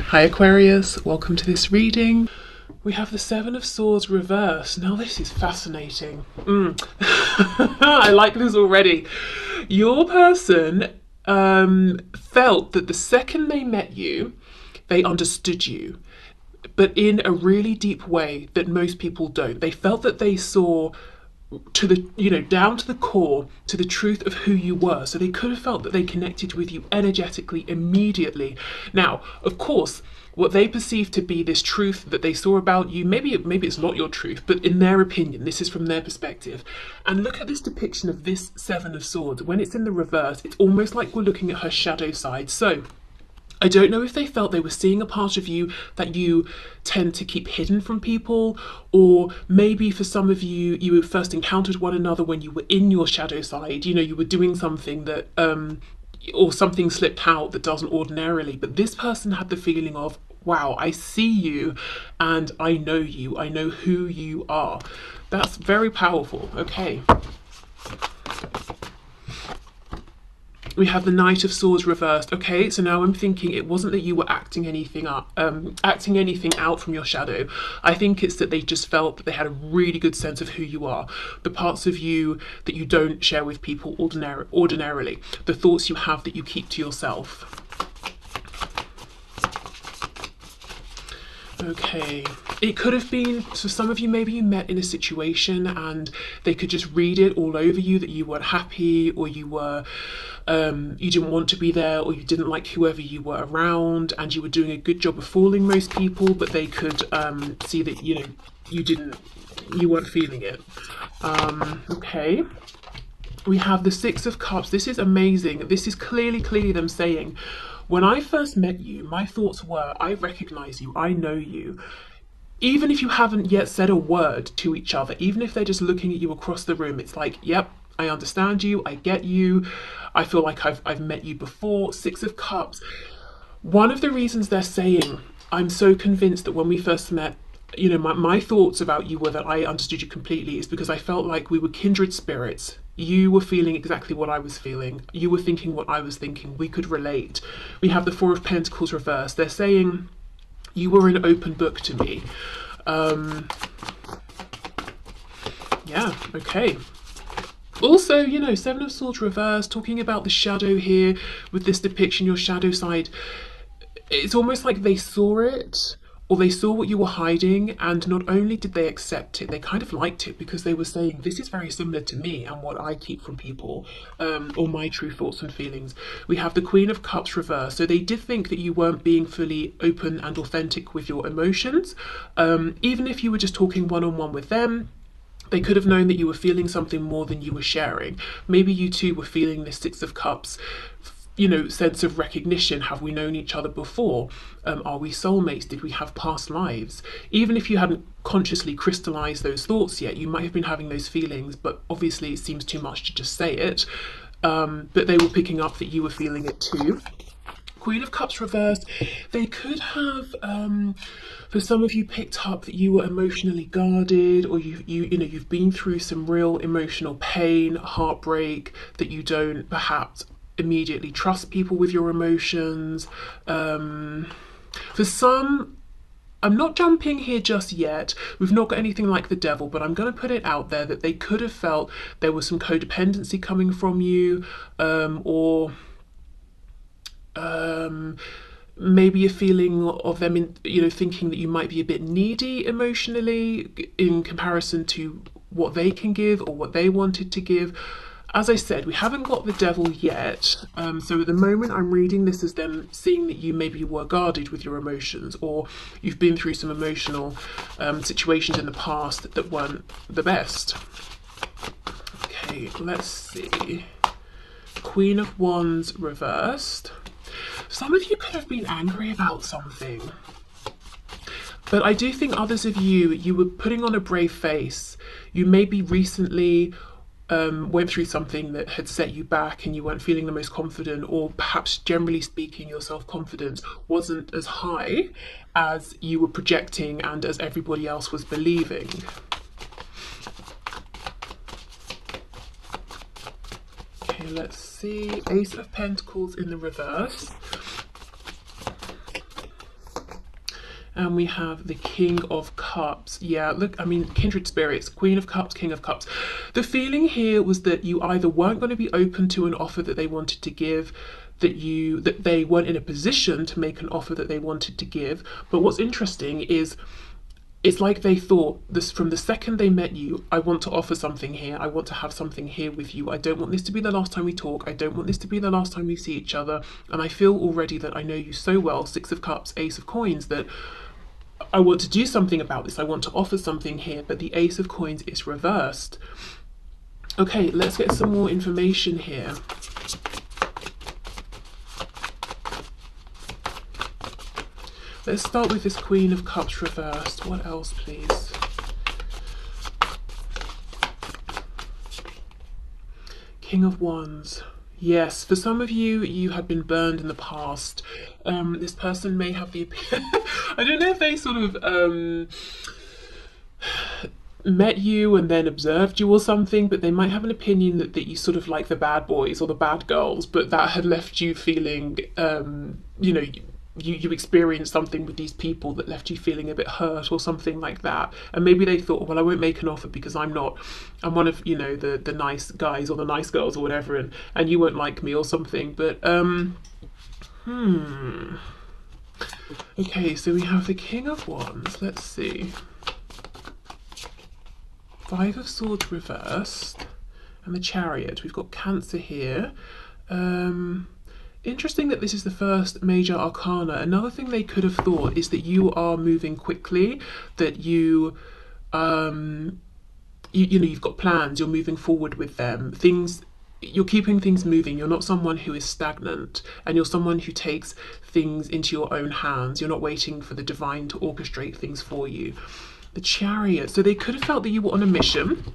Hi Aquarius, welcome to this reading. We have the Seven of Swords reversed. Now this is fascinating. I like this already. Your person felt that the second they met you, they understood you, but in a really deep way that most people don't. They felt that they saw to the, down to the core, to the truth of who you were. So they could have felt that they connected with you energetically immediately. Now, of course, what they perceive to be this truth that they saw about you, maybe it's not your truth, but in their opinion, this is from their perspective. And look at this depiction of this Seven of Swords. When it's in the reverse, it's almost like we're looking at her shadow side. So I don't know if they felt they were seeing a part of you that you tend to keep hidden from people, or maybe for some of you, you first encountered one another when you were in your shadow side. You were doing something that, or something slipped out that doesn't ordinarily. But this person had the feeling of, wow, I see you and I know you. I know who you are. That's very powerful. Okay. We have the Knight of Swords reversed. Okay, so now I'm thinking it wasn't that you were acting anything out from your shadow. I think it's that they just felt that they had a really good sense of who you are, the parts of you that you don't share with people ordinarily, the thoughts you have that you keep to yourself. Okay, it could have been, so some of you, maybe you met in a situation and they could just read it all over you that you weren't happy, or you were, you didn't want to be there, or you didn't like whoever you were around, and you were doing a good job of fooling most people, but they could see that, you weren't feeling it. Okay. We have the Six of Cups. This is amazing. This is clearly them saying, when I first met you, my thoughts were, I recognize you, I know you. Even if you haven't yet said a word to each other, even if they're just looking at you across the room, it's like, yep, I understand you, I get you, I feel like I've met you before. Six of Cups. One of the reasons they're saying, I'm so convinced that when we first met, my thoughts about you were that I understood you completely, is because I felt like we were kindred spirits. You were feeling exactly what I was feeling. You were thinking what I was thinking. We could relate. We have the Four of Pentacles reversed. They're saying you were an open book to me. Yeah, okay. Also, Seven of Swords reversed, talking about the shadow here with this depiction, your shadow side. It's almost like they saw it, or they saw what you were hiding, and not only did they accept it, they kind of liked it, because they were saying, this is very similar to me and what I keep from people, or my true thoughts and feelings. We have the Queen of Cups reversed. So they did think that you weren't being fully open and authentic with your emotions. Even if you were just talking one-on-one with them, they could have known that you were feeling something more than you were sharing. Maybe you too were feeling this Six of Cups, sense of recognition. Have we known each other before? Are we soulmates? Did we have past lives? Even if you hadn't consciously crystallized those thoughts yet, you might have been having those feelings, but obviously it seems too much to just say it. But they were picking up that you were feeling it too. Queen of Cups reversed. They could have, for some of you, picked up that you were emotionally guarded, or you've been through some real emotional pain, heartbreak, that you don't perhaps immediately trust people with your emotions. For some, I'm not jumping here just yet, we've not got anything like the devil, but I'm going to put it out there that they could have felt there was some codependency coming from you, or maybe a feeling of them thinking that you might be a bit needy emotionally in comparison to what they can give or what they wanted to give. As I said, we haven't got the devil yet, so at the moment I'm reading this as them seeing that you maybe were guarded with your emotions, or you've been through some emotional situations in the past that weren't the best. Okay, let's see. Queen of Wands reversed. Some of you could have been angry about something, but I do think others of you were putting on a brave face. You maybe recently went through something that had set you back and you weren't feeling the most confident, or perhaps generally speaking your self-confidence wasn't as high as you were projecting and as everybody else was believing. Okay, let's see. Ace of Pentacles in the reverse. And we have the King of Cups. Yeah, look, I mean, kindred spirits, Queen of Cups, King of Cups. The feeling here was that you either weren't going to be open to an offer that they wanted to give, that they weren't in a position to make an offer that they wanted to give. But what's interesting is it's like they thought this from the second they met you, I want to offer something here. I want to have something here with you. I don't want this to be the last time we talk. I don't want this to be the last time we see each other. And I feel already that I know you so well, Six of Cups, Ace of Coins, that I want to do something about this. I want to offer something here, but the Ace of Coins is reversed. Okay, let's get some more information here. Let's start with this Queen of Cups reversed. What else, please? King of Wands. Yes, for some of you, you had been burned in the past. This person may have the... I don't know if they sort of met you and then observed you or something, but they might have an opinion that you sort of like the bad boys or the bad girls, but that had left you feeling, you know, you experienced something with these people that left you feeling a bit hurt or something like that. And maybe they thought, well, I won't make an offer because I'm one of, you know, the nice guys or the nice girls or whatever, and you won't like me or something. But okay, so we have the King of Wands. Let's see. Five of Swords reversed and the Chariot. We've got Cancer here. Interesting that this is the first major arcana. Another thing they could have thought is that you are moving quickly, that you know, you've got plans, you're moving forward with them. You're keeping things moving. You're not someone who is stagnant, and you're someone who takes things into your own hands. You're not waiting for the divine to orchestrate things for you. The Chariot. So they could have felt that you were on a mission.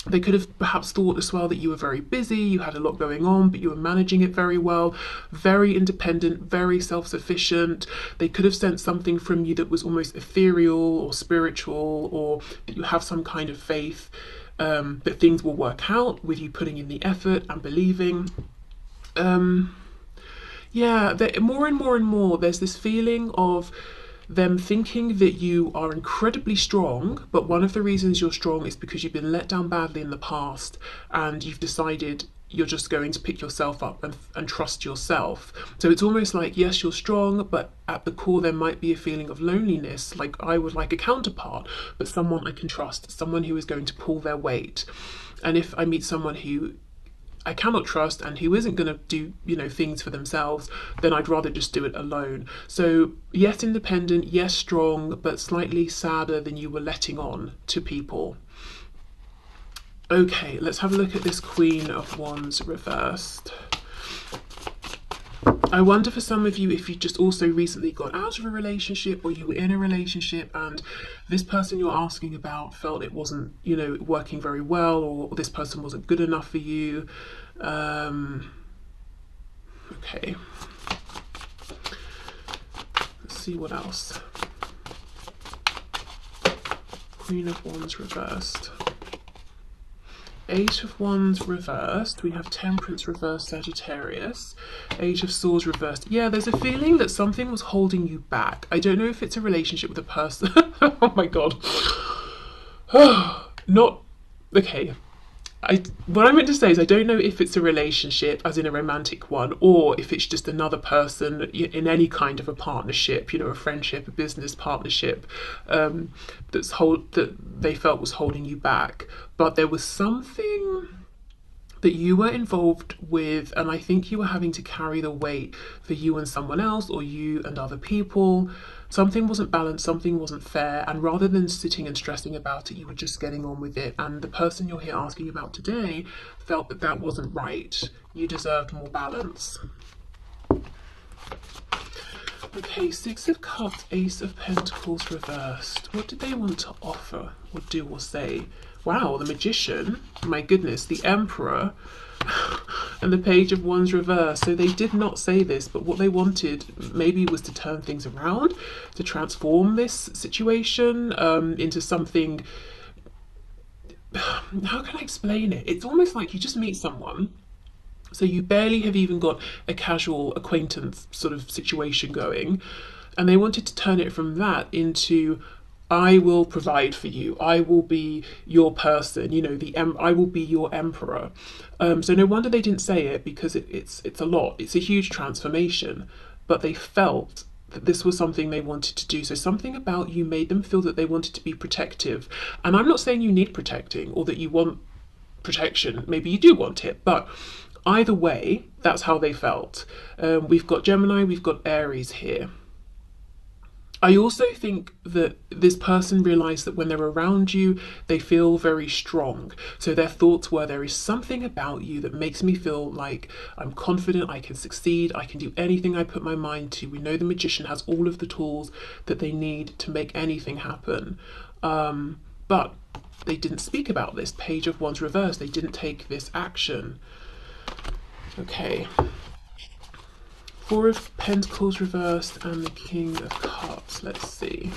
They could have perhaps thought as well that you were very busy, you had a lot going on, but you were managing it very well, very independent, very self-sufficient. They could have sensed something from you that was almost ethereal or spiritual, or that you have some kind of faith that things will work out with you putting in the effort and believing. Yeah, more and more and more, there's this feeling of them thinking that you are incredibly strong, but one of the reasons you're strong is because you've been let down badly in the past and you've decided you're just going to pick yourself up and trust yourself. So it's almost like, yes, you're strong, but at the core there might be a feeling of loneliness, like I would like a counterpart, but someone I can trust, someone who is going to pull their weight. And if I meet someone who I cannot trust and who isn't going to do, you know, things for themselves, then I'd rather just do it alone. So yes, independent, yes, strong, but slightly sadder than you were letting on to people. Okay, let's have a look at this Queen of Wands reversed. I wonder for some of you if you just also recently got out of a relationship, or you were in a relationship and this person you're asking about felt it wasn't, you know, working very well, or this person wasn't good enough for you. Okay. Let's see what else. Queen of Wands reversed. Eight of Wands reversed. We have Temperance reversed, Sagittarius. Eight of Swords reversed. Yeah, there's a feeling that something was holding you back. I don't know if it's a relationship with a person. Oh my god. Not okay. What I meant to say is I don't know if it's a relationship, as in a romantic one, or if it's just another person in any kind of a partnership, you know, a friendship, a business partnership, that they felt was holding you back. But there was something that you were involved with, and I think you were having to carry the weight for you and someone else, or you and other people. Something wasn't balanced, something wasn't fair, and rather than sitting and stressing about it, you were just getting on with it. And the person you're here asking about today felt that that wasn't right. You deserved more balance. Okay, Six of Cups, Ace of Pentacles reversed. What did they want to offer, or do, or say? Wow, the Magician, my goodness, the Emperor, and the Page of Wands reversed. So they did not say this, but what they wanted maybe was to turn things around, to transform this situation into something. How can I explain it? It's almost like you just meet someone, so you barely have even got a casual acquaintance sort of situation going, And they wanted to turn it from that into, I will provide for you. I will be your person. You know, I will be your emperor. So no wonder they didn't say it, because it's a lot. It's a huge transformation. But they felt that this was something they wanted to do. So something about you made them feel that they wanted to be protective. And I'm not saying you need protecting or that you want protection. Maybe you do want it, but either way, that's how they felt. We've got Gemini, we've got Aries here. I also think that this person realised that when they're around you, they feel very strong. So their thoughts were, there is something about you that makes me feel like I'm confident, I can succeed, I can do anything I put my mind to. We know the magician has all of the tools that they need to make anything happen. But they didn't speak about this. Page of Wands reversed. They didn't take this action. Okay. Four of Pentacles reversed and the King of Cups. Let's see.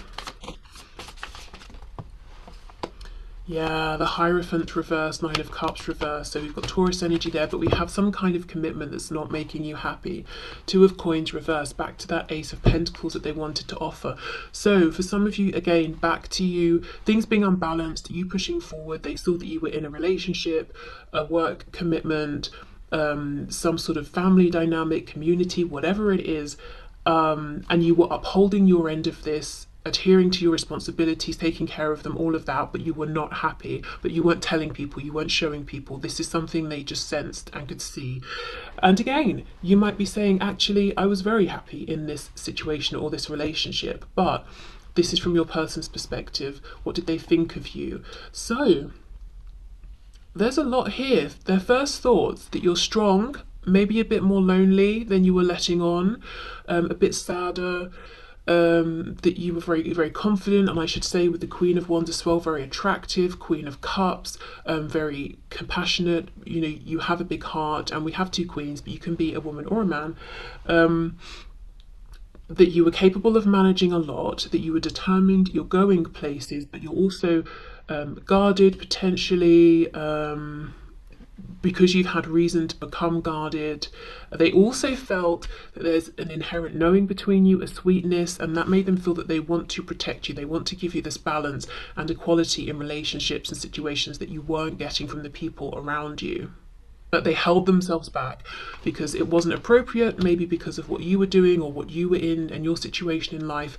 Yeah, the Hierophant reversed, Nine of Cups reversed. So we've got Taurus energy there, but we have some kind of commitment that's not making you happy. Two of Coins reversed, back to that Ace of Pentacles that they wanted to offer. So for some of you, again, back to you, things being unbalanced, you pushing forward. They saw that you were in a relationship, a work commitment, some sort of family dynamic, community, whatever it is, and you were upholding your end of this, adhering to your responsibilities, taking care of them, all of that, but you were not happy, but you weren't telling people, you weren't showing people. This is something they just sensed and could see. And again, you might be saying, actually, I was very happy in this situation or this relationship, but this is from your person's perspective. What did they think of you? So there's a lot here. Their first thoughts that you're strong, maybe a bit more lonely than you were letting on, a bit sadder, that you were very, very confident, and I should say with the Queen of Wands as well, very attractive, Queen of Cups, very compassionate, you know, you have a big heart, and we have two queens, but you can be a woman or a man, that you were capable of managing a lot, that you were determined, you're going places, but you're also guarded potentially, because you've had reason to become guarded. They also felt that there's an inherent knowing between you, a sweetness, and that made them feel that they want to protect you. They want to give you this balance and equality in relationships and situations that you weren't getting from the people around you. But they held themselves back because it wasn't appropriate, maybe because of what you were doing or what you were in and your situation in life,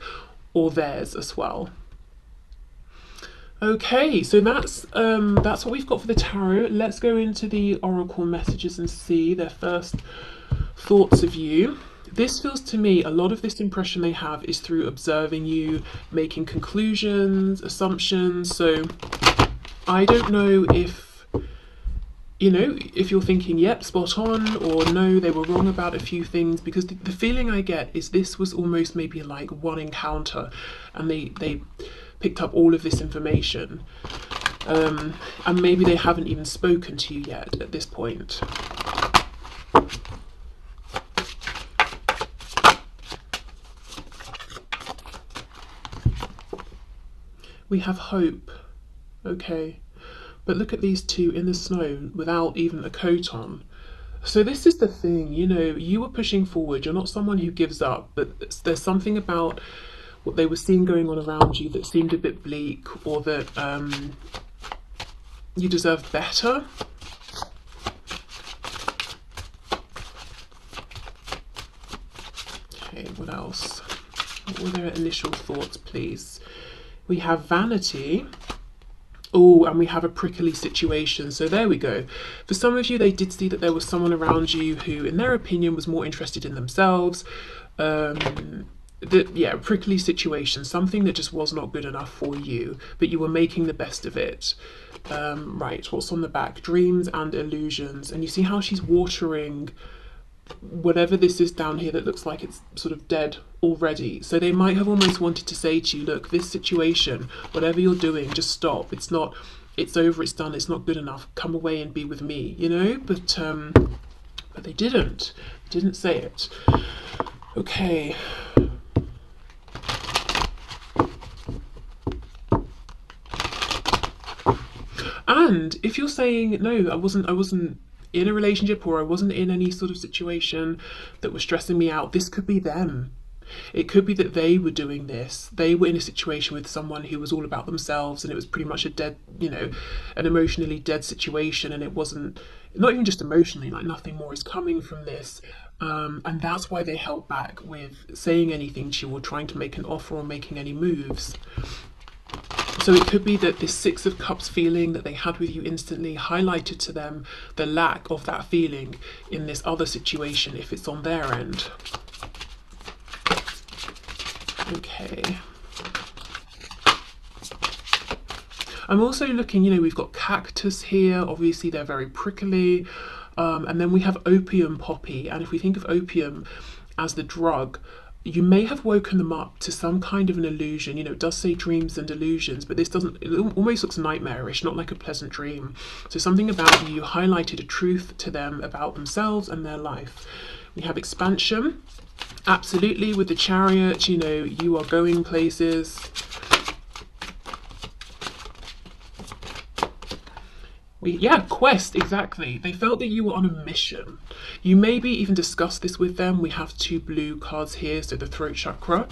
or theirs as well. Okay, so that's what we've got for the tarot. Let's go into the oracle messages and see their first thoughts of you. This feels to me, a lot of this impression they have is through observing you, making conclusions, assumptions. So I don't know if, you know, if you're thinking, yep, spot on, or no, they were wrong about a few things, because the feeling I get is this was almost maybe like one encounter, and they picked up all of this information, and maybe they haven't even spoken to you yet at this point. We have hope, okay, but look at these two in the snow without even a coat on. So this is the thing, you know, you were pushing forward, you're not someone who gives up, but there's something about what they were seeing going on around you that seemed a bit bleak, or that you deserve better. Okay, what else? What were their initial thoughts, please? We have vanity. Oh, and we have a prickly situation. So there we go. For some of you, they did see that there was someone around you who, in their opinion, was more interested in themselves. Yeah, prickly situation, something that just was not good enough for you, but you were making the best of it. Right, what's on the back? Dreams and illusions. And you see how she's watering whatever this is down here that looks like it's sort of dead already. So they might have almost wanted to say to you, look, this situation, whatever you're doing, just stop. It's not, it's over, it's done, it's not good enough. Come away and be with me, you know? But they didn't say it. Okay. And if you're saying, no, I wasn't in a relationship, or I wasn't in any sort of situation that was stressing me out, this could be them. It could be that they were doing this. They were in a situation with someone who was all about themselves, and it was pretty much a dead, you know, an emotionally dead situation, and it wasn't, not even just emotionally, like nothing more is coming from this. And that's why they held back with saying anything to you or trying to make an offer or making any moves. So it could be that this Six of Cups feeling that they had with you instantly highlighted to them the lack of that feeling in this other situation if it's on their end. Okay. I'm also looking, you know, we've got cactus here. Obviously, they're very prickly. And then we have opium poppy. And if we think of opium as the drug, you may have woken them up to some kind of an illusion. You know, it does say dreams and illusions, but this doesn't, it almost looks nightmarish, not like a pleasant dream. So something about you highlighted a truth to them about themselves and their life. We have expansion. Absolutely, with the Chariot, you know, you are going places. Yeah, quest, exactly. They felt that you were on a mission. You maybe even discussed this with them. We have two blue cards here, so the throat chakra.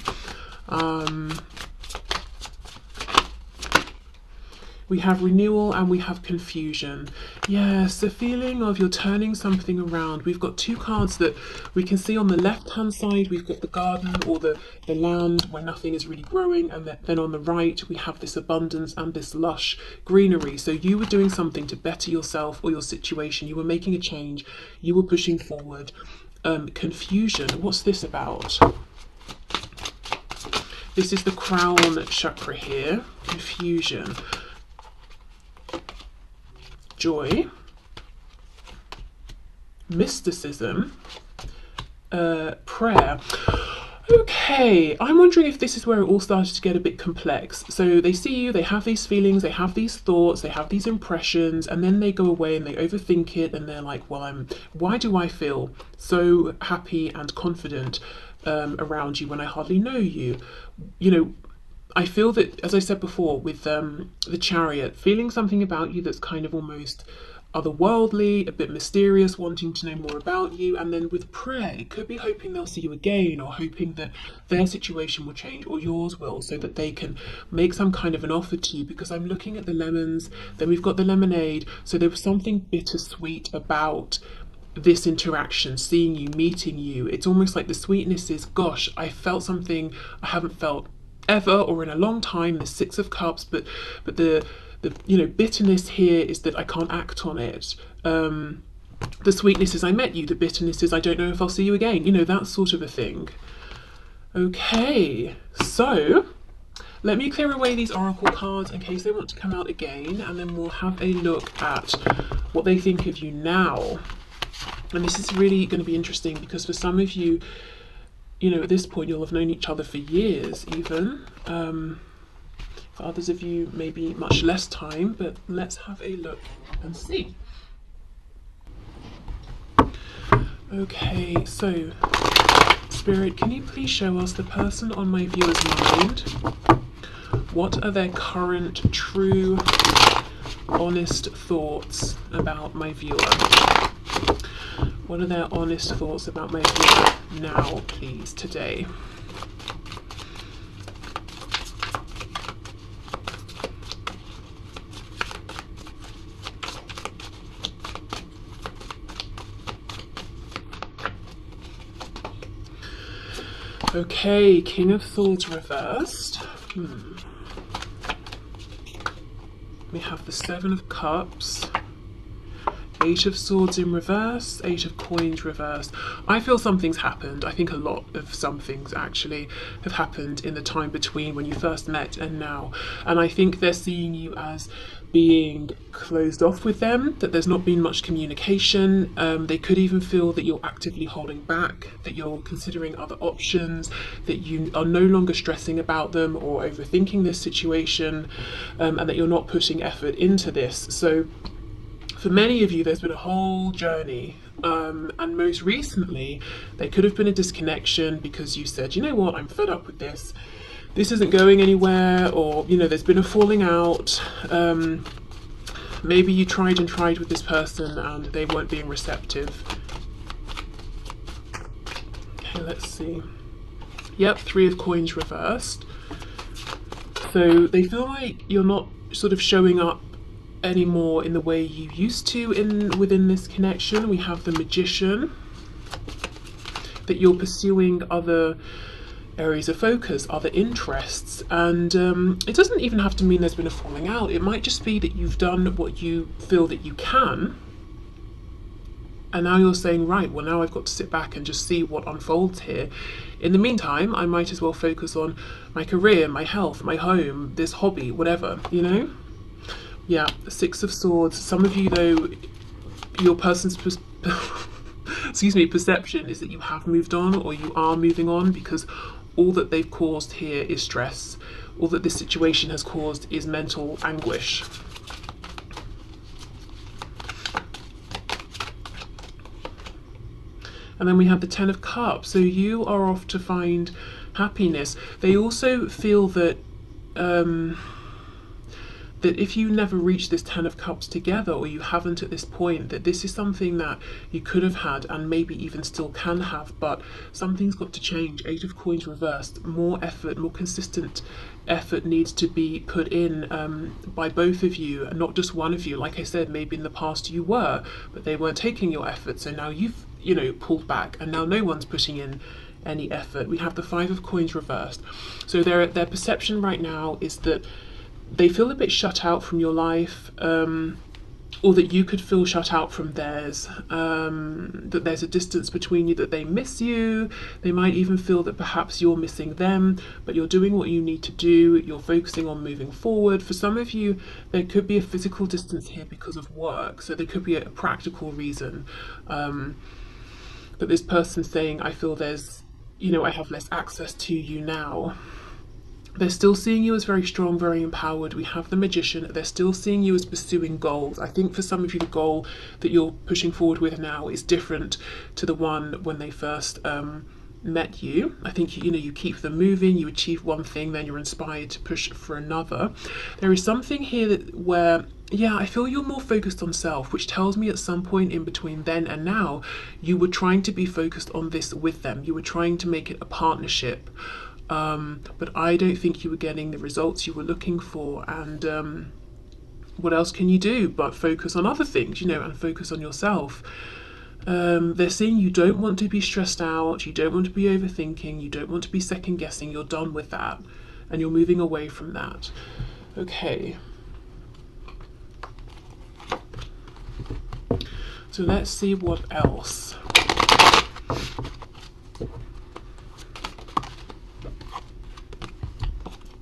We have renewal and we have confusion. Yes, the feeling of you're turning something around. We've got two cards that we can see on the left-hand side. We've got the garden or the land where nothing is really growing. And then on the right, we have this abundance and this lush greenery. So you were doing something to better yourself or your situation. You were making a change. You were pushing forward. Confusion, what's this about? This is the crown chakra here. Confusion. Joy, mysticism, prayer. Okay, I'm wondering if this is where it all started to get a bit complex. So they see you, they have these feelings, they have these thoughts, they have these impressions, and then they go away and they overthink it, and they're like, well, why do I feel so happy and confident around you when I hardly know you? You know, I feel that, as I said before, with the Chariot, feeling something about you that's kind of almost otherworldly, a bit mysterious, wanting to know more about you. And then with prayer, it could be hoping they'll see you again, or hoping that their situation will change or yours will, so that they can make some kind of an offer to you. Because I'm looking at the lemons, then we've got the lemonade. So there was something bittersweet about this interaction, seeing you, meeting you. It's almost like the sweetness is, gosh, I felt something I haven't felt ever or in a long time, the Six of Cups, but the you know, bitterness here is that I can't act on it. The sweetness is I met you, the bitterness is I don't know if I'll see you again, you know, that sort of a thing. Okay, so let me clear away these oracle cards in case they want to come out again, and then we'll have a look at what they think of you now. And this is really going to be interesting because for some of you, you know, at this point you'll have known each other for years even. For others of you, maybe much less time, but let's have a look and see. Okay, so Spirit, can you please show us the person on my viewer's mind? What are their current, true, honest thoughts about my viewer? What are their honest thoughts about my viewer now, please, today? Okay, King of Swords reversed. We have the Seven of Cups. Eight of Swords in reverse, Eight of Coins reversed. I feel something's happened. I think a lot of some things actually have happened in the time between when you first met and now. And I think they're seeing you as being closed off with them, that there's not been much communication. They could even feel that you're actively holding back, that you're considering other options, that you are no longer stressing about them or overthinking this situation, and that you're not putting effort into this. So for many of you, there's been a whole journey, and most recently, there could have been a disconnection because you said, you know what, I'm fed up with this. This isn't going anywhere, or, you know, there's been a falling out. Maybe you tried and tried with this person and they weren't being receptive. Okay, let's see. Yep, 3 of Coins reversed. So they feel like you're not sort of showing up anymore in the way you used to within this connection. We have the Magician, that you're pursuing other areas of focus, other interests, and it doesn't even have to mean there's been a falling out. It might just be that you've done what you feel that you can, and now you're saying, right, well, now I've got to sit back and just see what unfolds here. In the meantime, I might as well focus on my career, my health, my home, this hobby, whatever, you know? Yeah, 6 of Swords. Some of you, though, your person's perception is that you have moved on, or you are moving on, because all that they've caused here is stress. All that this situation has caused is mental anguish. And then we have the 10 of Cups. So you are off to find happiness. They also feel that that if you never reach this 10 of Cups together, or you haven't at this point, that this is something that you could have had and maybe even still can have, but something's got to change. 8 of Coins reversed. More effort, more consistent effort needs to be put in by both of you, and not just one of you. Like I said, maybe in the past you were, but they weren't taking your effort, so now you've, you know, pulled back, and now no one's putting in any effort. We have the 5 of Coins reversed. So their perception right now is that they feel a bit shut out from your life, or that you could feel shut out from theirs, that there's a distance between you, that they miss you. They might even feel that perhaps you're missing them, but you're doing what you need to do. You're focusing on moving forward. For some of you, there could be a physical distance here because of work, so there could be a practical reason that this person's saying, I feel there's, you know, I have less access to you now. They're still seeing you as very strong, very empowered. We have the Magician. They're still seeing you as pursuing goals. I think for some of you, the goal that you're pushing forward with now is different to the one when they first met you. I think, you know, you keep them moving, you achieve one thing, then you're inspired to push for another. There is something here where, yeah, I feel you're more focused on self, which tells me at some point in between then and now, you were trying to be focused on this with them. You were trying to make it a partnership. But I don't think you were getting the results you were looking for, and what else can you do but focus on other things, you know, and focus on yourself. They're saying you don't want to be stressed out, you don't want to be overthinking, you don't want to be second guessing. You're done with that, and you're moving away from that. Okay, so let's see what else.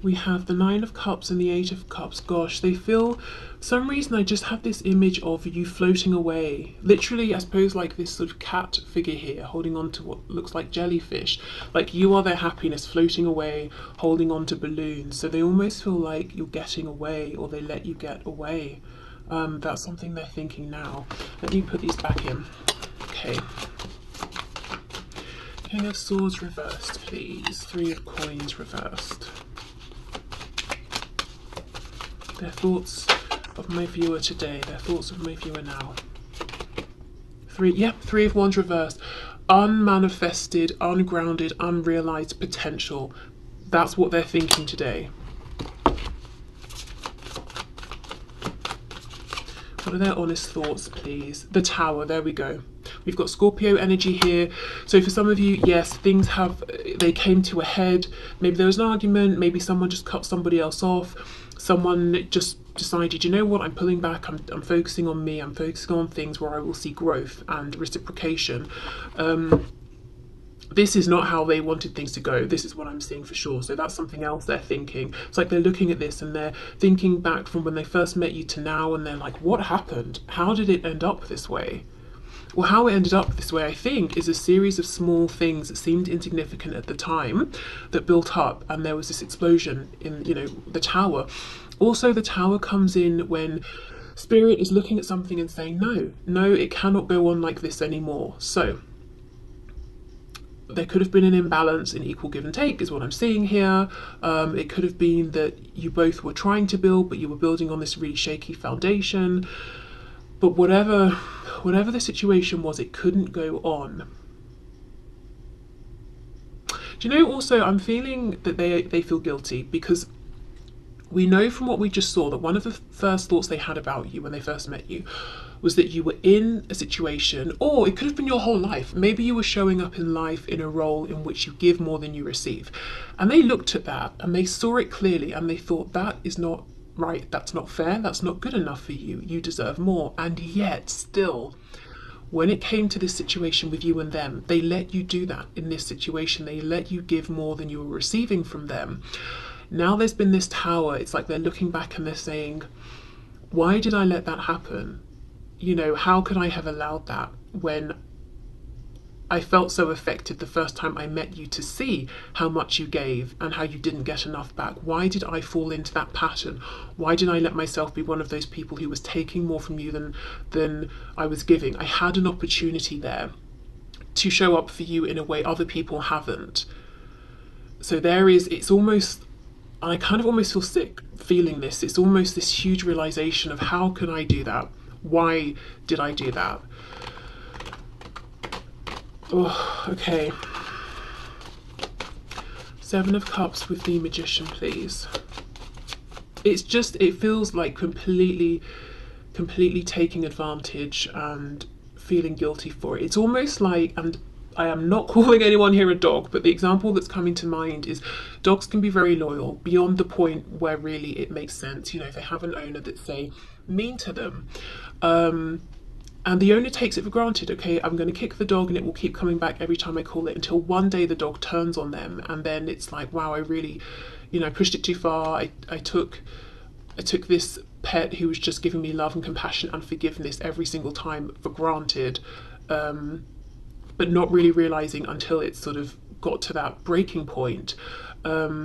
We have the 9 of Cups and the 8 of Cups. Gosh, they feel, for some reason I just have this image of you floating away. Literally, I suppose, like this sort of cat figure here, holding on to what looks like jellyfish. Like you are their happiness, floating away, holding on to balloons. So they almost feel like you're getting away, or they let you get away. That's something they're thinking now. Let me put these back in. Okay. King of Swords reversed, please. 3 of Coins reversed. Their thoughts of my viewer today, their thoughts of my viewer now. 3 of Wands reversed. Unmanifested, ungrounded, unrealized potential. That's what they're thinking today. What are their honest thoughts, please? The Tower, there we go. We've got Scorpio energy here. So for some of you, yes, things they came to a head. Maybe there was an argument, maybe someone just cut somebody else off. Someone just decided, you know what, I'm pulling back, I'm focusing on me, I'm focusing on things where I will see growth and reciprocation. This is not how they wanted things to go. This is what I'm seeing for sure. So that's something else they're thinking. It's like they're looking at this and they're thinking back from when they first met you to now, and they're like, what happened? How did it end up this way? Well, how it ended up this way, I think, is a series of small things that seemed insignificant at the time that built up, and there was this explosion in, you know, the Tower. Also, the Tower comes in when Spirit is looking at something and saying, no, it cannot go on like this anymore. So there could have been an imbalance in equal give and take, is what I'm seeing here. It could have been that you both were trying to build, but you were building on this really shaky foundation. But whatever the situation was, it couldn't go on. Do you know, also, I'm feeling that they feel guilty because we know from what we just saw that one of the first thoughts they had about you when they first met you was that you were in a situation, or it could have been your whole life. Maybe you were showing up in life in a role in which you give more than you receive. And they looked at that and they saw it clearly and they thought, that is not right, that's not fair, that's not good enough for you, you deserve more. And yet, still, when it came to this situation with you and them, they let you do that in this situation. They let you give more than you were receiving from them. Now there's been this tower, it's like they're looking back and they're saying, why did I let that happen? You know, how could I have allowed that when I felt so affected the first time I met you to see how much you gave and how you didn't get enough back? Why did I fall into that pattern? Why did I let myself be one of those people who was taking more from you than I was giving? I had an opportunity there to show up for you in a way other people haven't. So it's almost, I kind of almost feel sick feeling this. It's almost this huge realization of, how could I do that? Why did I do that? Oh, okay. Seven of Cups with the Magician, please. It's just, it feels like completely taking advantage and feeling guilty for it. It's almost like, and I am not calling anyone here a dog, but the example that's coming to mind is dogs can be very loyal beyond the point where really it makes sense. You know, if they have an owner that's, say, mean to them, and the owner takes it for granted. Okay, I'm going to kick the dog and it will keep coming back every time I call it, until one day the dog turns on them, and then it's like, wow, I really, you know, pushed it too far. I took this pet who was just giving me love and compassion and forgiveness every single time for granted, but not really realizing until it sort of got to that breaking point. I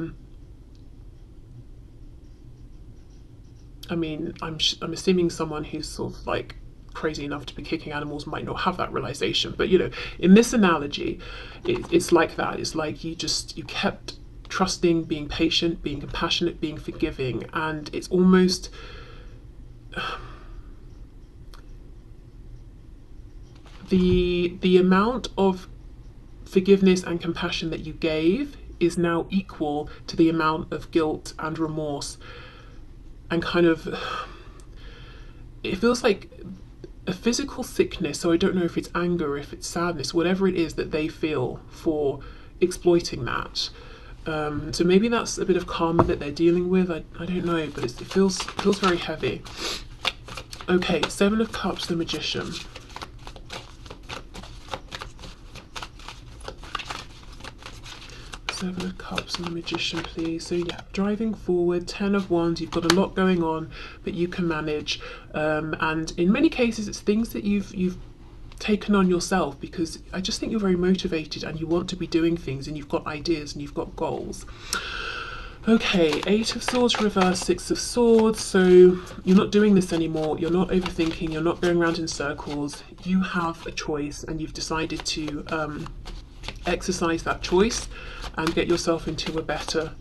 mean, I'm assuming someone who's sort of like crazy enough to be kicking animals might not have that realization, but you know, in this analogy, it's like that. It's like you kept trusting, being patient, being compassionate, being forgiving, and it's almost the amount of forgiveness and compassion that you gave is now equal to the amount of guilt and remorse, and kind of, it feels like a physical sickness. So I don't know if it's anger, if it's sadness, whatever it is that they feel for exploiting that. So maybe that's a bit of karma that they're dealing with. I don't know, but it feels very heavy. Okay, Seven of Cups, the Magician. Seven of Cups and the Magician, please. So yeah, driving forward. Ten of Wands, you've got a lot going on, but you can manage. And in many cases, it's things that you've taken on yourself, because I just think you're very motivated and you want to be doing things, and you've got ideas and you've got goals. Okay, Eight of Swords reverse, Six of Swords. So you're not doing this anymore. You're not overthinking. You're not going around in circles. You have a choice, and you've decided to exercise that choice and get yourself into a better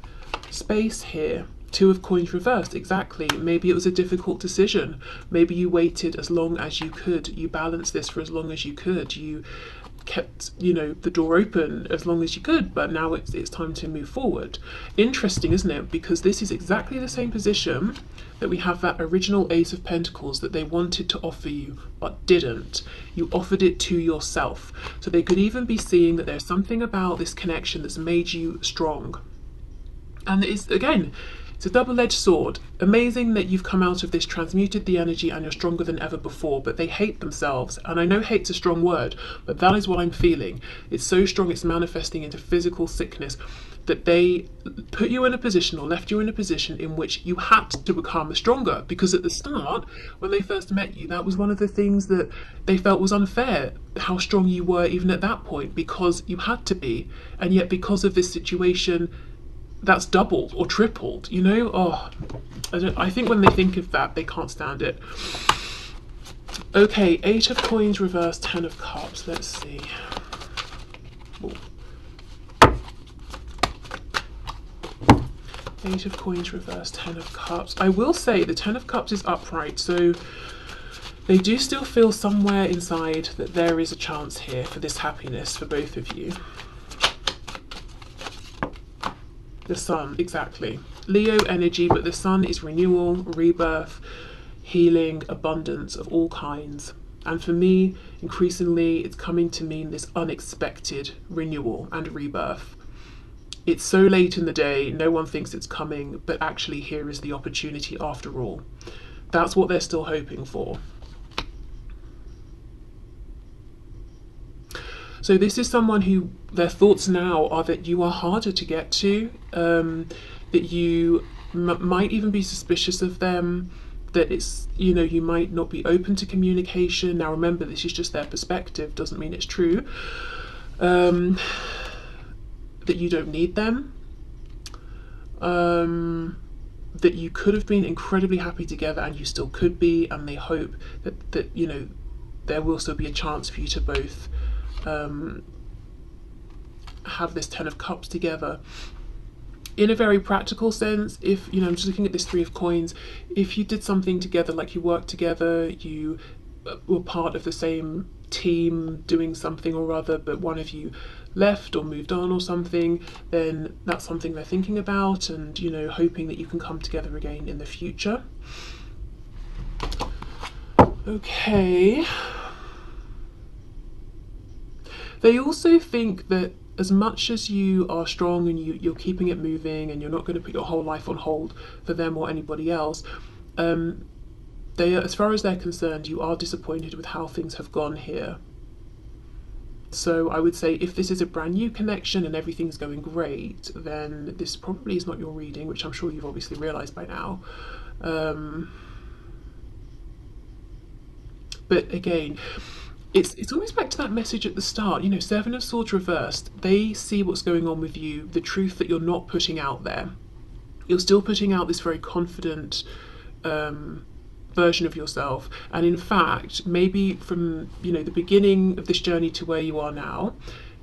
space here. Two of Coins reversed, exactly. Maybe it was a difficult decision. Maybe you waited as long as you could. You balanced this for as long as you could. You kept, you know, the door open as long as you could, but now it's time to move forward. Interesting, isn't it? Because this is exactly the same position that we have that original Ace of Pentacles that they wanted to offer you but didn't. You offered it to yourself. So they could even be seeing that there's something about this connection that's made you strong. And it's, again, it's a double-edged sword. Amazing that you've come out of this, transmuted the energy, and you're stronger than ever before, but they hate themselves. And I know hate's a strong word, but that is what I'm feeling. It's so strong, it's manifesting into physical sickness, that they put you in a position, or left you in a position, in which you had to become stronger. Because at the start, when they first met you, that was one of the things that they felt was unfair, how strong you were even at that point, because you had to be. And yet because of this situation, that's doubled or tripled, you know? Oh, I think when they think of that, they can't stand it. Okay, Eight of Coins reversed, Ten of Cups. Let's see. Ooh. Eight of Coins reversed, Ten of Cups. I will say the Ten of Cups is upright, so they do still feel somewhere inside that there is a chance here for this happiness for both of you. The sun, exactly. Leo energy, but the sun is renewal, rebirth, healing, abundance of all kinds. And for me, increasingly, it's coming to mean this unexpected renewal and rebirth. It's so late in the day, no one thinks it's coming, but actually here is the opportunity after all. That's what they're still hoping for. So this is someone who their thoughts now are that you are harder to get to, that you might even be suspicious of them, that it's, you know, you might not be open to communication. Now remember, this is just their perspective, doesn't mean it's true. That you don't need them. That you could have been incredibly happy together and you still could be, and they hope that you know, there will still be a chance for you to both have this 10 of Cups together. In a very practical sense, if, you know, I'm just looking at this 3 of Coins, if you did something together, like you worked together, you were part of the same team doing something or other, but one of you left or moved on or something, then that's something they're thinking about and, you know, hoping that you can come together again in the future. Okay. They also think that as much as you are strong and you're keeping it moving and you're not going to put your whole life on hold for them or anybody else, they, as far as they're concerned, you are disappointed with how things have gone here. So I would say if this is a brand new connection and everything's going great, then this probably is not your reading, which I'm sure you've obviously realised by now. But again, it's almost back to that message at the start, you know, 7 of Swords reversed. They see what's going on with you, the truth that you're not putting out there. You're still putting out this very confident version of yourself, and in fact, maybe from, you know, the beginning of this journey to where you are now,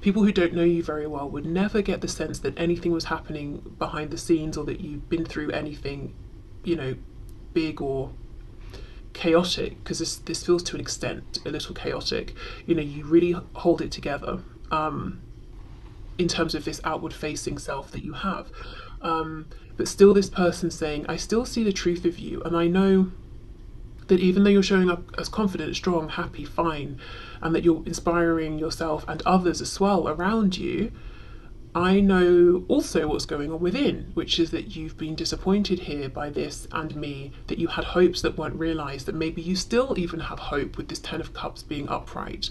people who don't know you very well would never get the sense that anything was happening behind the scenes or that you've been through anything, you know, big or chaotic, because this feels to an extent a little chaotic. You know, you really hold it together in terms of this outward facing self that you have, but still this person saying, I still see the truth of you, and I know that even though you're showing up as confident, strong, happy, fine, and that you're inspiring yourself and others as well around you, I know also what's going on within, which is that you've been disappointed here by this and me, that you had hopes that weren't realised, that maybe you still even have hope with this 10 of Cups being upright.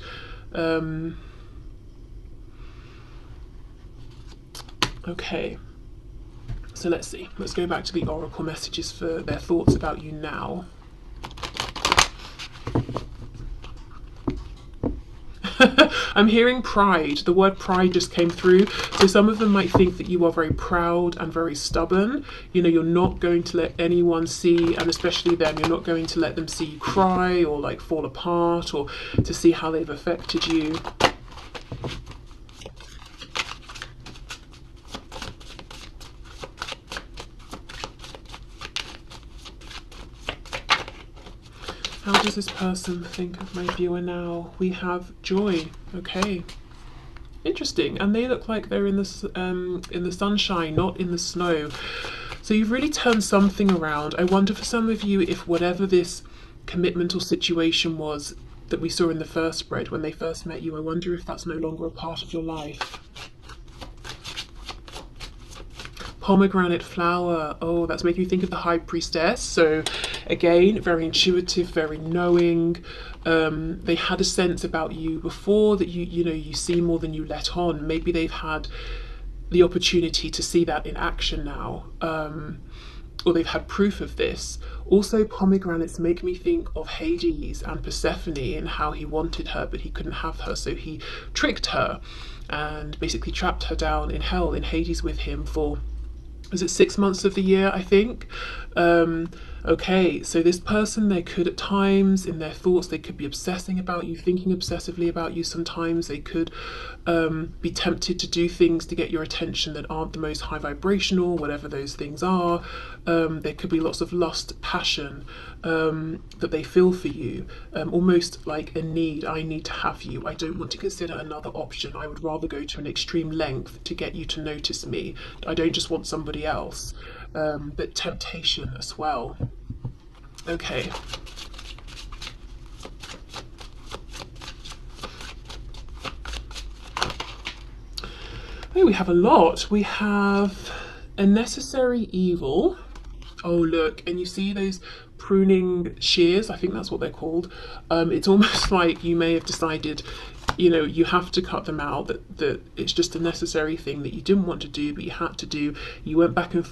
Okay, so let's see. Let's go back to the Oracle messages for their thoughts about you now. I'm hearing pride. The word pride just came through. So some of them might think that you are very proud and very stubborn. You know, you're not going to let anyone see, and especially them, you're not going to let them see you cry or like fall apart, or to see how they've affected you. How does this person think of my viewer now? We have joy. Okay, interesting. And they look like they're in the sunshine, not in the snow. So you've really turned something around. I wonder for some of you if whatever this commitment or situation was that we saw in the first spread when they first met you, I wonder if that's no longer a part of your life. Pomegranate flower. Oh, that's making me think of the High Priestess. So again, very intuitive, very knowing. They had a sense about you before that you know, you see more than you let on. Maybe they've had the opportunity to see that in action now, or they've had proof of this. Also, pomegranates make me think of Hades and Persephone and how he wanted her but he couldn't have her, so he tricked her and basically trapped her down in hell in Hades with him for, was it 6 months of the year, I think? And Okay, so this person, they could at times in their thoughts, they could be obsessing about you, thinking obsessively about you. Sometimes they could be tempted to do things to get your attention that aren't the most high vibrational, whatever those things are. There could be lots of lust, passion that they feel for you, almost like a need. I need to have you. I don't want to consider another option. I would rather go to an extreme length to get you to notice me. I don't just want somebody else. But temptation as well. Okay. Oh, we have a lot. We have a necessary evil. Oh, look, and you see those pruning shears? I think that's what they're called. It's almost like you may have decided, you know, you have to cut them out, that it's just a necessary thing that you didn't want to do, but you had to do. You went back and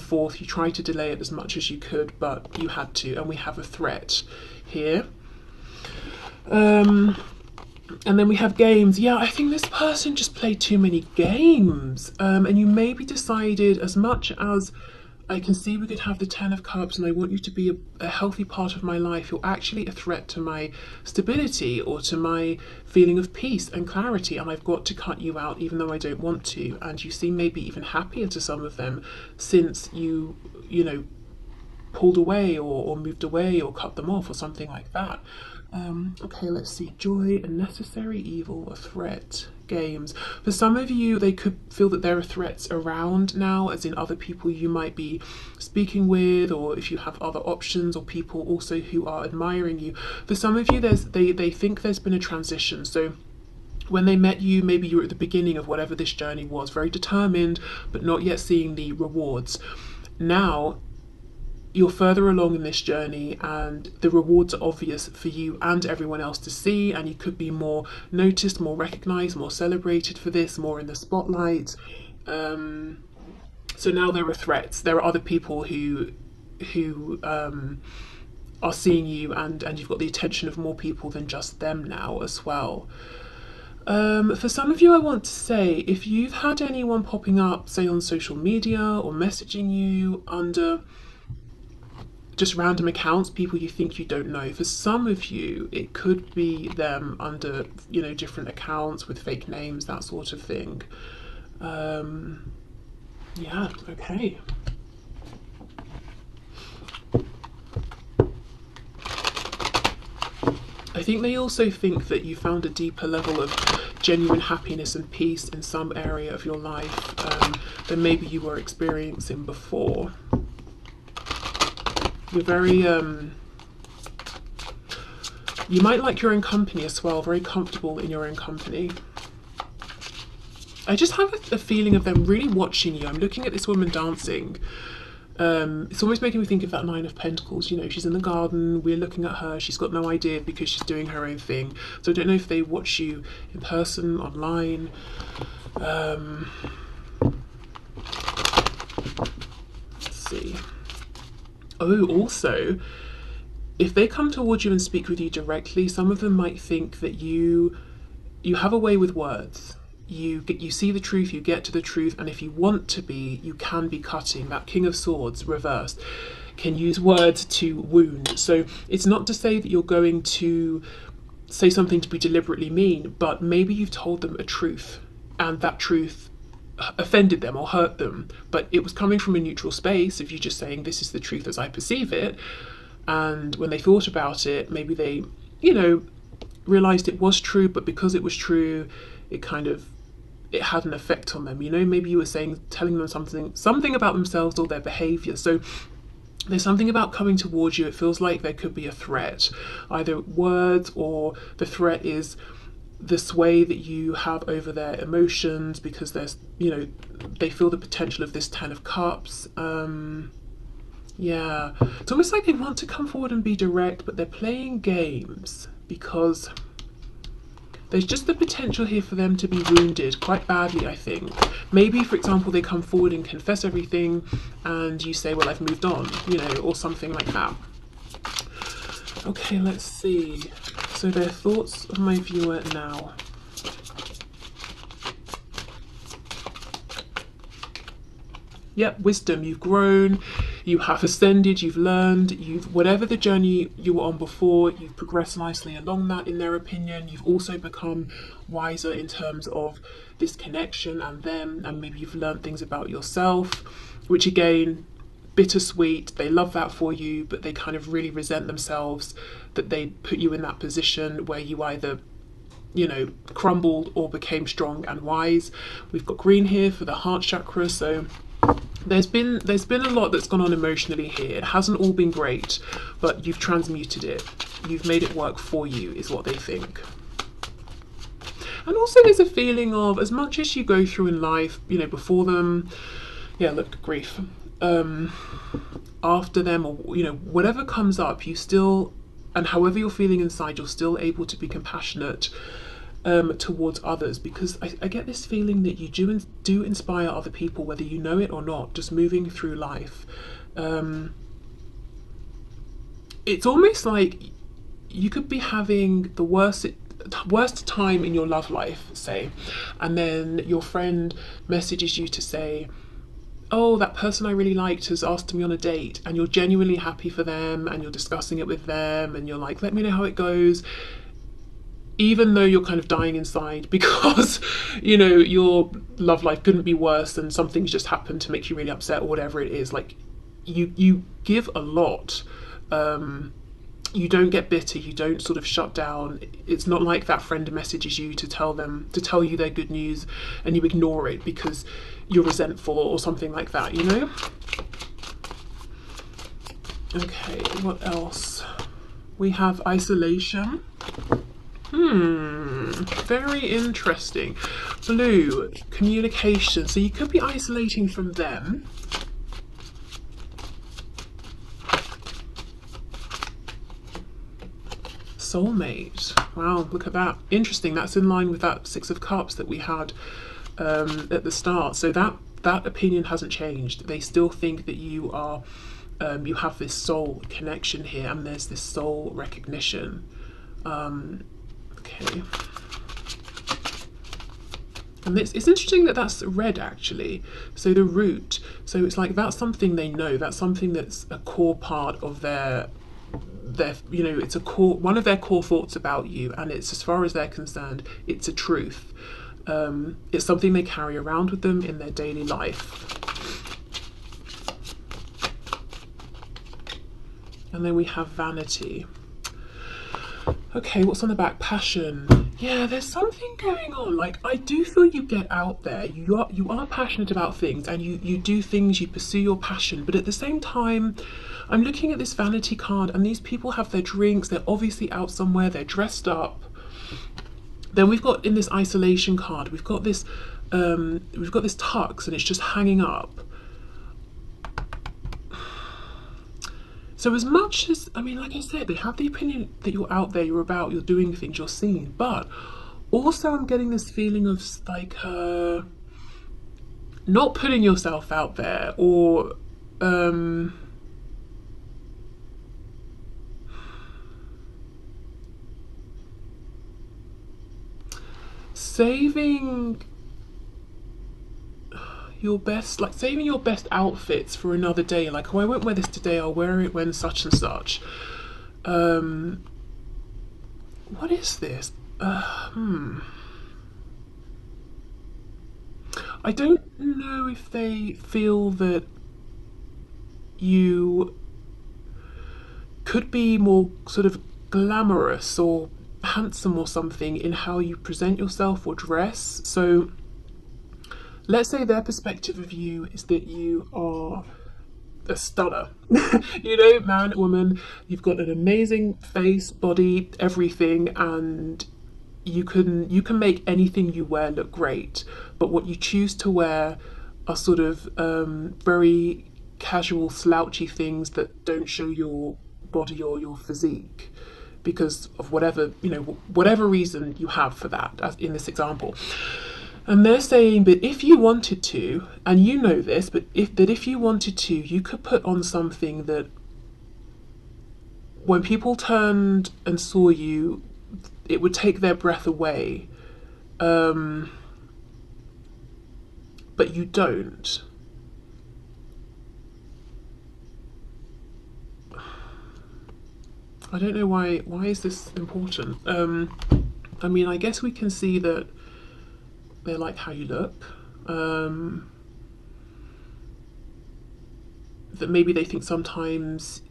forth, you tried to delay it as much as you could, but you had to. And we have a threat here. And then we have games. Yeah, I think this person just played too many games. And you maybe decided, as much as I can see we could have the 10 of Cups and I want you to be a healthy part of my life, you're actually a threat to my stability or to my feeling of peace and clarity, and I've got to cut you out even though I don't want to. And you seem maybe even happier to some of them since you know, pulled away or moved away or cut them off or something like that. Okay, let's see. Joy, a necessary evil, a threat, games. For some of you, they could feel that there are threats around now, as in other people you might be speaking with, or if you have other options, or people also who are admiring you. For some of you, they think there's been a transition. So when they met you, maybe you were at the beginning of whatever this journey was, very determined, but not yet seeing the rewards. Now, you're further along in this journey and the rewards are obvious for you and everyone else to see, and you could be more noticed, more recognized, more celebrated for this, more in the spotlight. So now there are threats. There are other people who are seeing you, and you've got the attention of more people than just them now as well. For some of you, I want to say, if you've had anyone popping up, say on social media or messaging you under just random accounts, people you think you don't know, for some of you it could be them under, you know, different accounts with fake names, that sort of thing. Yeah, okay. I think they also think that you found a deeper level of genuine happiness and peace in some area of your life than maybe you were experiencing before. You're very, you might like your own company as well, very comfortable in your own company. I just have a feeling of them really watching you. I'm looking at this woman dancing. It's almost making me think of that Nine of Pentacles. You know, she's in the garden, we're looking at her, she's got no idea because she's doing her own thing. So I don't know if they watch you in person, online. Let's see. Oh, also, if they come towards you and speak with you directly, some of them might think that you have a way with words. You see the truth, you get to the truth, and if you want to be, you can be cutting. That King of Swords reversed can use words to wound. So it's not to say that you're going to say something to be deliberately mean, but maybe you've told them a truth, and that truth offended them or hurt them, but it was coming from a neutral space of you just saying, this is the truth as I perceive it. And when they thought about it, maybe they, you know, realized it was true, but because it was true, it had an effect on them. You know, maybe you were telling them something about themselves or their behavior. So there's something about coming towards you. It feels like there could be a threat, either words, or the threat is the sway that you have over their emotions, because there's, you know, they feel the potential of this 10 of Cups. Yeah, it's almost like they want to come forward and be direct, but they're playing games because there's just the potential here for them to be wounded quite badly, I think. Maybe, for example, they come forward and confess everything and you say, well, I've moved on, you know, or something like that. Okay, let's see. So their thoughts of my viewer now. Yep, wisdom. You've grown, you have ascended, you've learned, you've, whatever the journey you were on before, you've progressed nicely along that in their opinion. You've also become wiser in terms of this connection and them, and maybe you've learned things about yourself, which again, bittersweet. They love that for you, but they kind of really resent themselves that they put you in that position where you either, you know, crumbled or became strong and wise. We've got green here for the heart chakra, so there's been a lot that's gone on emotionally here. It hasn't all been great, but you've transmuted it. You've made it work for you, is what they think. And also there's a feeling of, as much as you go through in life, you know, before them, yeah, look, grief, after them, or, you know, whatever comes up, you still, and however you're feeling inside, you're still able to be compassionate towards others, because I get this feeling that you do inspire other people, whether you know it or not, just moving through life. It's almost like you could be having the worst time in your love life, say, and then your friend messages you to say, oh, that person I really liked has asked me on a date, and you're genuinely happy for them and you're discussing it with them and you're like, let me know how it goes, even though you're kind of dying inside because, you know, your love life couldn't be worse and something's just happened to make you really upset or whatever it is. Like, you give a lot. You don't get bitter, you don't sort of shut down. It's not like that friend messages you to tell you their good news and you ignore it because you're resentful or something like that, you know? Okay, what else? We have isolation. Very interesting. Blue, communication. So you could be isolating from them. Soulmate. Wow, look at that. Interesting. That's in line with that Six of Cups that we had at the start. So that opinion hasn't changed. They still think that you are, you have this soul connection here, and there's this soul recognition. Okay. And it's interesting that that's red, actually. So the root. So it's like that's something they know. That's something that's a core part of their, you know, it's a core, one of their core thoughts about you, and it's, as far as they're concerned, it's a truth. It's something they carry around with them in their daily life. And then we have vanity. Okay, what's on the back? Passion. Yeah, there's something going on. Like, I do feel you get out there. You are passionate about things, and you do things, you pursue your passion, but at the same time, I'm looking at this vanity card, and these people have their drinks, they're obviously out somewhere, they're dressed up. Then we've got, in this isolation card, we've got this tux, and it's just hanging up. So as much as, I mean, like I said, they have the opinion that you're out there, you're about, you're doing things, you're seen, but also I'm getting this feeling of like not putting yourself out there, or saving your best, like saving your best outfits for another day. Like, oh, I won't wear this today, I'll wear it when such and such. What is this? I don't know if they feel that you could be more sort of glamorous or handsome or something in how you present yourself or dress. So let's say their perspective of you is that you are a stunner. You know, man, woman, you've got an amazing face, body, everything, and you can make anything you wear look great, but what you choose to wear are sort of very casual, slouchy things that don't show your body or your physique because of whatever, you know, whatever reason you have for that, as in this example. And they're saying, but if you wanted to, and you know this, but if you wanted to, you could put on something that when people turned and saw you, it would take their breath away. But you don't. I don't know why is this important? I mean, I guess we can see that they like how you look. That maybe they think sometimes,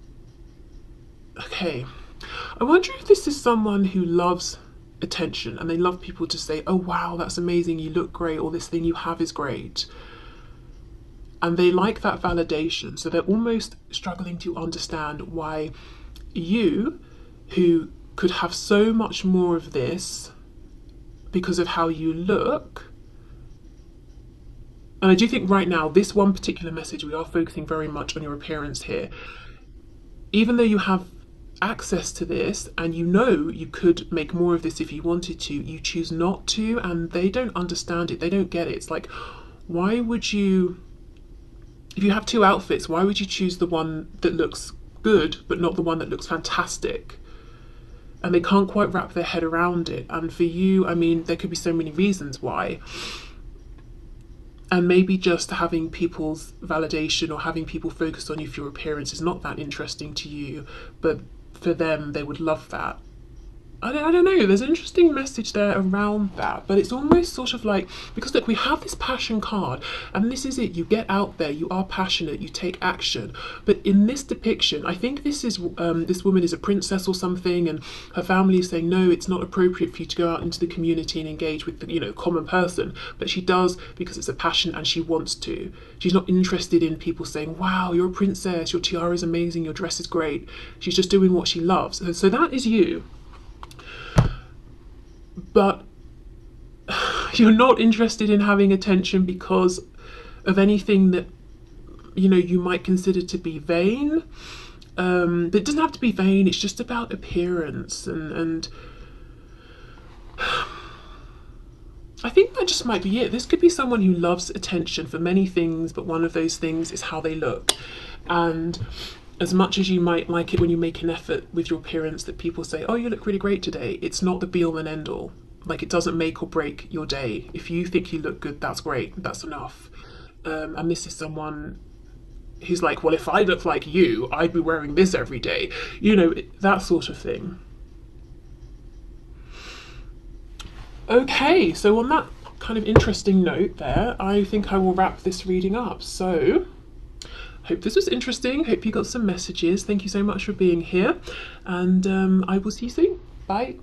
okay, I wonder if this is someone who loves attention and they love people to say, oh wow, that's amazing, you look great, or this thing you have is great. And they like that validation, so they're almost struggling to understand why you, who could have so much more of this because of how you look. And I do think right now, this one particular message, we are focusing very much on your appearance here. Even though you have access to this and you know you could make more of this if you wanted to, you choose not to, and they don't understand it, they don't get it. It's like, why would you, if you have two outfits, why would you choose the one that looks good but not the one that looks fantastic? And they can't quite wrap their head around it. And for you, I mean, there could be so many reasons why. And maybe just having people's validation or having people focus on you for your appearance is not that interesting to you, but for them, they would love that. I don't know, there's an interesting message there around that, but it's almost sort of like, because look, we have this passion card, and this is it, you get out there, you are passionate, you take action. But in this depiction, I think this is, this woman is a princess or something, and her family is saying, no, it's not appropriate for you to go out into the community and engage with the, you know, common person, but she does because it's a passion and she wants to. She's not interested in people saying, wow, you're a princess, your tiara is amazing, your dress is great. She's just doing what she loves. And so that is you. But you're not interested in having attention because of anything that, you know, you might consider to be vain. But it doesn't have to be vain, it's just about appearance. And I think that just might be it. This could be someone who loves attention for many things, but one of those things is how they look. And as much as you might like it when you make an effort with your appearance that people say, oh, you look really great today, it's not the be all and end all. Like, it doesn't make or break your day. If you think you look good, that's great, that's enough. And this is someone who's like, well, if I look like you, I'd be wearing this every day. You know, that sort of thing. Okay, so on that kind of interesting note there, I think I will wrap this reading up. So, hope this was interesting. Hope you got some messages. Thank you so much for being here. And I will see you soon. Bye.